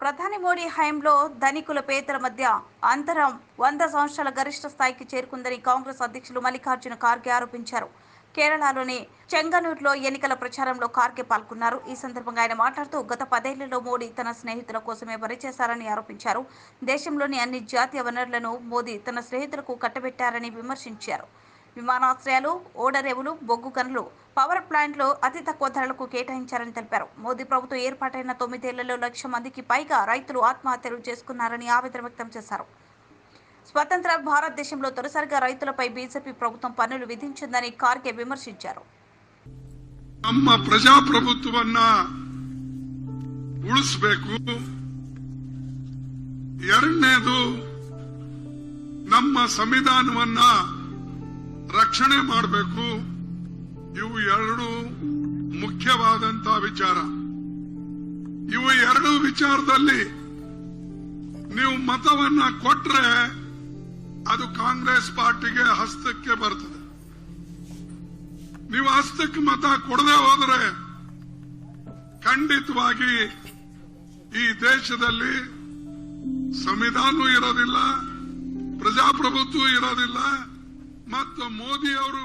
ప్రధాని మోడీ హయాంలో ధనికుల పేదల మధ్య అంతరం 100 సంవత్సరాల గరిష్ట స్థాయికి చేరుకుందని కాంగ్రెస్ అధ్యక్షులు మల్లికార్జున ఖార్గే ఆరోపించారు. కేరళలోని చెంగనూరులో ఎన్నికల ప్రచారంలో ఖార్గే పాల్గొన్నారు. ఈ సందర్భంగా ఆయన మాట్లాడుతూ గత 10 ఏళ్లలో మోడీ తన స్నేహితుల కోసమే పనిచేశారని ఆరోపించారు. దేశంలోని అన్ని జాతీయ వనరులను మోదీ తన స్నేహితులకు కట్టబెట్టారని విమర్శించారు. విమానాశ్రయాలు, ఓడరేవులు, బొగ్గు గనులు, పవర్ ప్లాంట్లు అతి తక్కువ ధరలకు కేటాయించారని తెలిపారు. మోదీ ప్రభుత్వం ఏర్పాటైన 9 ఏళ్లలో 1,00,000 మందికి పైగా రైతులు ఆత్మహత్యలు చేసుకున్నారని ఆవేదన వ్యక్తం చేశారు. స్వతంత్ర భారతదేశంలో తొలిసారిగా రైతులపై బీజేపీ ప్రభుత్వం పన్నులు విధించిందని ఖార్గే విమర్శించారు. ನಮ್ಮ ಪ್ರಜಾಪ್ರಭುತ್ವವನ್ನ ಉಳಿಸಬೇಕು. ಎರಡನೇದು ನಮ್ಮ ಸಂವಿಧಾನವನ್ನ ರಕ್ಷಣೆ ಮಾಡಬೇಕು. ಇವು ಎರಡು ಮುಖ್ಯವಾದಂತಹ ವಿಚಾರ. ಇವು ಎರಡು ವಿಚಾರದಲ್ಲಿ ನೀವು ಮತವನ್ನ ಕೊಟ್ರೆ ಅದು ಕಾಂಗ್ರೆಸ್ ಪಾರ್ಟಿಗೆ ಹಸ್ತಕ್ಕೆ ಬರ್ತದೆ. ನೀವು ಹಸ್ತಕ್ಕೆ ಮತ ಕೊಡದೆ ಹೋದರೆ ಖಂಡಿತವಾಗಿ ಈ ದೇಶದಲ್ಲಿ ಸಂವಿಧಾನ ಇರೋದಿಲ್ಲ, ಪ್ರಜಾಪ್ರಭುತ್ವ ಇರೋದಿಲ್ಲ ಮತ್ತು ಮೋದಿ ಅವರು